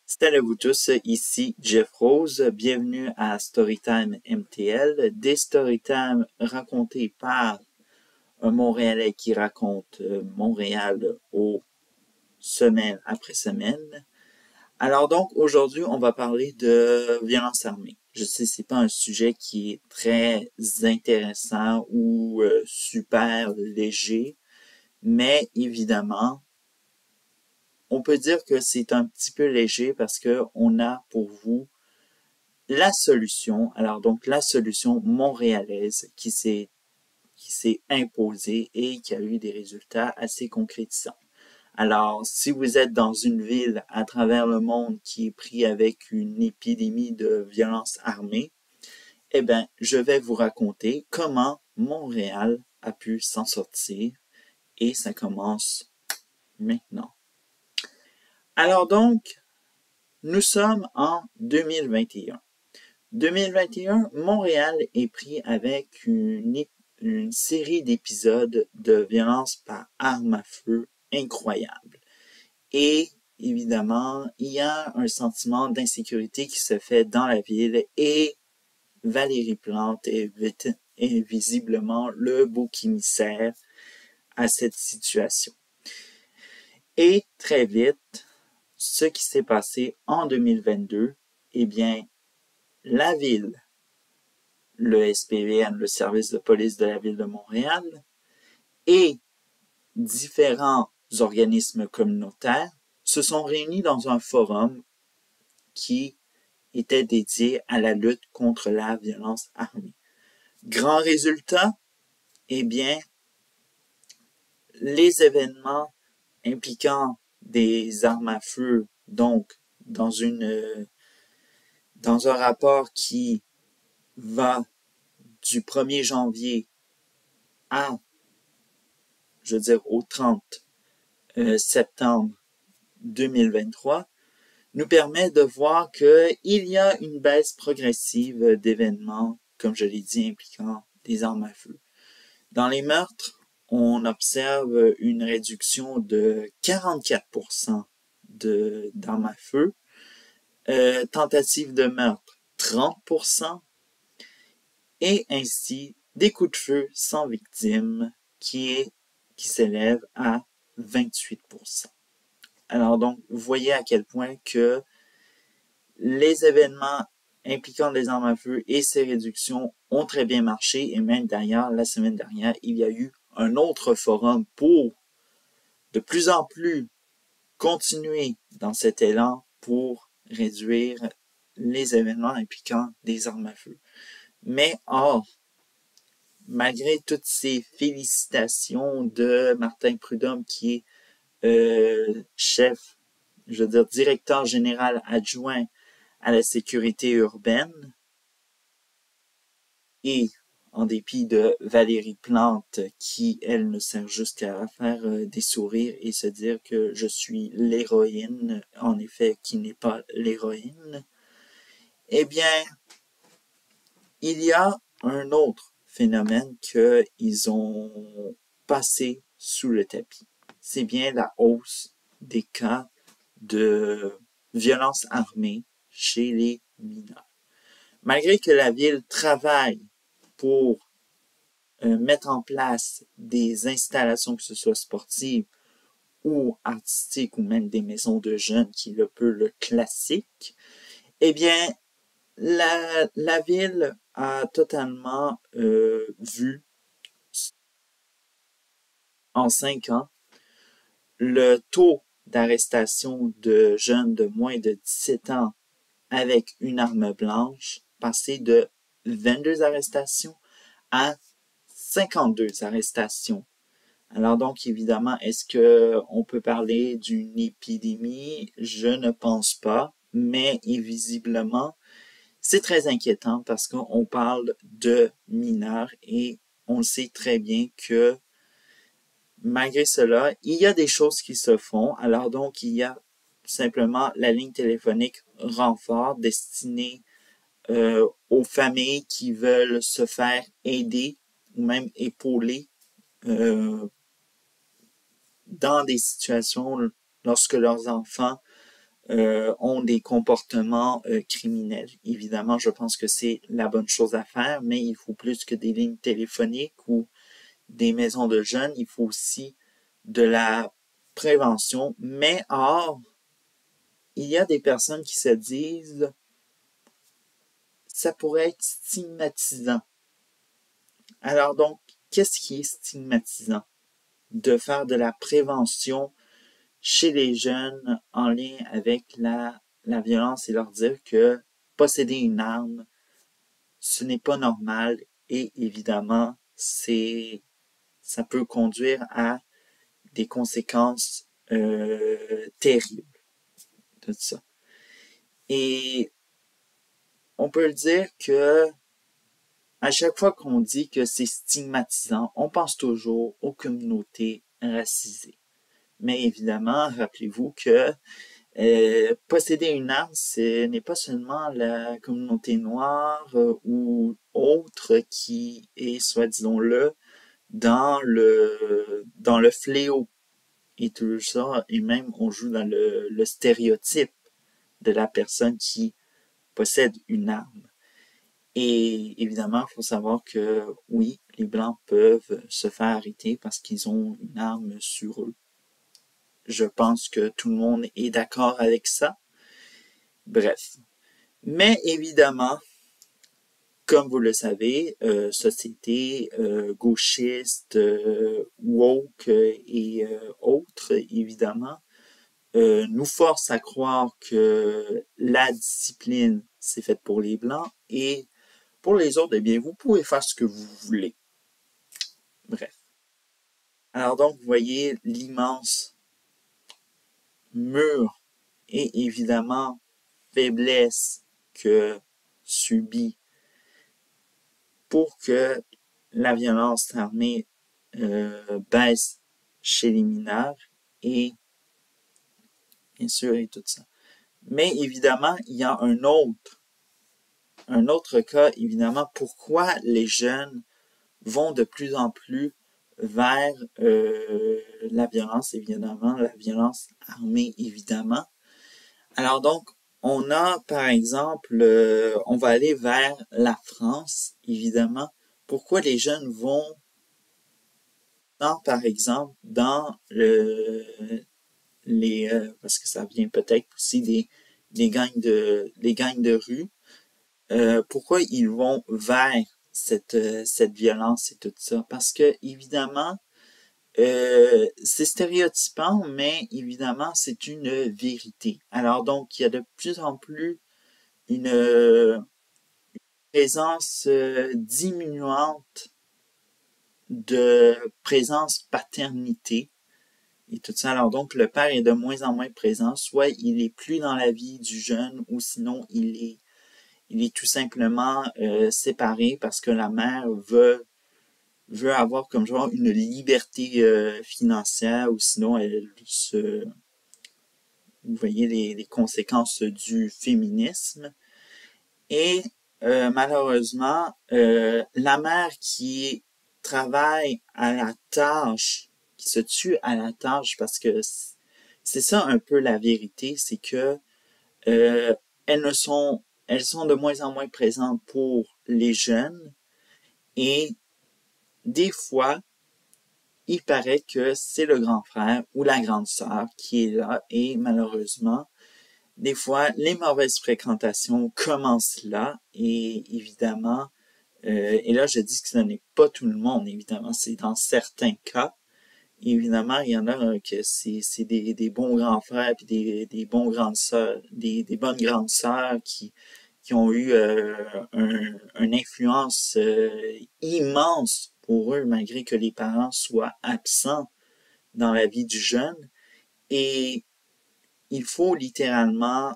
Salut à vous tous, ici Jeff Rose, bienvenue à Storytime MTL, des Storytime racontés par un Montréalais qui raconte Montréal semaine après semaine. Alors donc aujourd'hui on va parler de violence armée. Je sais c'est pas un sujet qui est très intéressant ou super léger, mais évidemment on peut dire que c'est un petit peu léger parce que on a pour vous la solution, alors donc la solution montréalaise qui s'est imposée et qui a eu des résultats assez concrétisants. Alors, si vous êtes dans une ville à travers le monde qui est pris avec une épidémie de violence armée, eh bien, je vais vous raconter comment Montréal a pu s'en sortir et ça commence maintenant. Alors donc, nous sommes en 2021. 2021, Montréal est pris avec une série d'épisodes de violence par arme à feu incroyable. Et évidemment, il y a un sentiment d'insécurité qui se fait dans la ville et Valérie Plante est visiblement le bouc émissaire à cette situation. Et très vite, ce qui s'est passé en 2022, eh bien, la ville, le SPVM, le service de police de la ville de Montréal, et différents organismes communautaires se sont réunis dans un forum qui était dédié à la lutte contre la violence armée. Grand résultat, eh bien, les événements impliquant des armes à feu, donc dans un rapport qui va du 1er janvier au 30 septembre 2023, nous permet de voir qu'il y a une baisse progressive d'événements, comme je l'ai dit, impliquant des armes à feu. Dans les meurtres, on observe une réduction de 44% d'armes à feu, tentatives de meurtre 30%, et ainsi des coups de feu sans victime qui s'élève à 28%. Alors donc, vous voyez à quel point que les événements impliquant les armes à feu et ces réductions ont très bien marché et même d'ailleurs, la semaine dernière, il y a eu un autre forum pour de plus en plus continuer dans cet élan pour réduire les événements impliquant des armes à feu. Mais malgré toutes ces félicitations de Martin Prudhomme qui est directeur général adjoint à la sécurité urbaine, et en dépit de Valérie Plante qui, elle, ne sert juste qu'à faire des sourires et se dire que je suis l'héroïne, en effet, qui n'est pas l'héroïne, eh bien, il y a un autre phénomène qu'ils ont passé sous le tapis. C'est bien la hausse des cas de violence armée chez les mineurs. Malgré que la ville travaille pour mettre en place des installations, que ce soit sportives ou artistiques ou même des maisons de jeunes, qui est un peu le classique, eh bien, la ville a totalement vu en 5 ans le taux d'arrestation de jeunes de moins de 17 ans avec une arme blanche passer de 22 arrestations à 52 arrestations. Alors donc, évidemment, est-ce qu'on peut parler d'une épidémie? Je ne pense pas, mais visiblement, c'est très inquiétant parce qu'on parle de mineurs et on sait très bien que malgré cela, il y a des choses qui se font. Alors donc, il y a simplement la ligne téléphonique renfort destinée aux familles qui veulent se faire aider ou même épauler dans des situations lorsque leurs enfants ont des comportements criminels. Évidemment, je pense que c'est la bonne chose à faire, mais il faut plus que des lignes téléphoniques ou des maisons de jeunes, il faut aussi de la prévention. Mais or, il y a des personnes qui se disent ça pourrait être stigmatisant. Alors donc, qu'est-ce qui est stigmatisant? De faire de la prévention chez les jeunes en lien avec la violence et leur dire que posséder une arme, ce n'est pas normal et évidemment, ça peut conduire à des conséquences terribles de ça. Et on peut le dire que à chaque fois qu'on dit que c'est stigmatisant, on pense toujours aux communautés racisées. Mais évidemment, rappelez-vous que posséder une arme, ce n'est pas seulement la communauté noire ou autre qui est, soit disons-le, dans le fléau et tout ça, et même on joue dans le stéréotype de la personne qui possède une arme. Et évidemment, il faut savoir que oui, les Blancs peuvent se faire arrêter parce qu'ils ont une arme sur eux. Je pense que tout le monde est d'accord avec ça. Bref. Mais évidemment, comme vous le savez, société gauchiste, woke et autres, évidemment, nous force à croire que la discipline, c'est faite pour les Blancs et pour les autres, eh bien, vous pouvez faire ce que vous voulez. Bref. Alors donc, vous voyez l'immense mur et évidemment faiblesse que subit pour que la violence armée baisse chez les mineurs et bien sûr et tout ça. Mais évidemment, il y a un autre cas, évidemment, pourquoi les jeunes vont de plus en plus vers la violence, évidemment, la violence armée, évidemment. Alors donc, on a, par exemple, on va aller vers la France, évidemment. Pourquoi les jeunes vont par exemple, dans parce que ça vient peut-être aussi des gangs de rue, pourquoi ils vont vers cette violence et tout ça? Parce que, évidemment, c'est stéréotypant, mais évidemment, c'est une vérité. Alors donc, il y a de plus en plus une présence diminuante de présence paternité et tout ça. Alors donc, le père est de moins en moins présent. Soit il est plus dans la vie du jeune, ou sinon il est tout simplement séparé parce que la mère veut avoir comme genre une liberté financière, ou sinon vous voyez les conséquences du féminisme. Et malheureusement, la mère qui travaille à la tâche, qui se tue à la tâche, parce que c'est ça un peu la vérité, c'est que elles sont de moins en moins présentes pour les jeunes, et des fois, il paraît que c'est le grand frère ou la grande sœur qui est là, et malheureusement, des fois, les mauvaises fréquentations commencent là, et évidemment, et là je dis que ce n'est pas tout le monde, évidemment, c'est dans certains cas. Évidemment, il y en a que c'est des bons grands frères puis des bons grandes sœurs, des bonnes grandes sœurs qui ont eu une influence immense pour eux, malgré que les parents soient absents dans la vie du jeune. Et il faut littéralement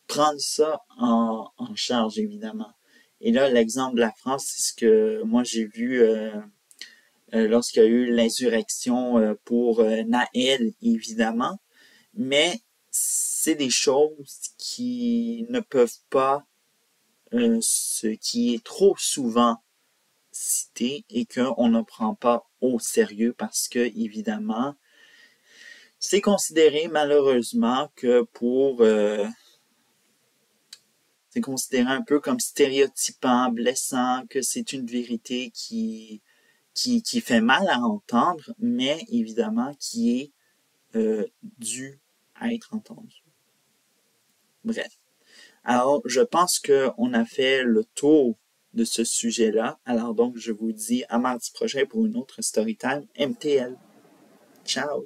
prendre ça en charge, évidemment. Et là, l'exemple de la France, c'est ce que moi j'ai vu lorsqu'il y a eu l'insurrection pour Naël, évidemment. Mais c'est des choses qui ne peuvent pas, ce qui est trop souvent cité et qu'on ne prend pas au sérieux parce que, évidemment, C'est considéré malheureusement que c'est considéré un peu comme stéréotypant, blessant, que c'est une vérité qui fait mal à entendre, mais évidemment qui est due à être entendue. Bref. Alors, je pense qu'on a fait le tour de ce sujet-là. Alors donc, je vous dis à mardi prochain pour une autre Storytime MTL. Ciao!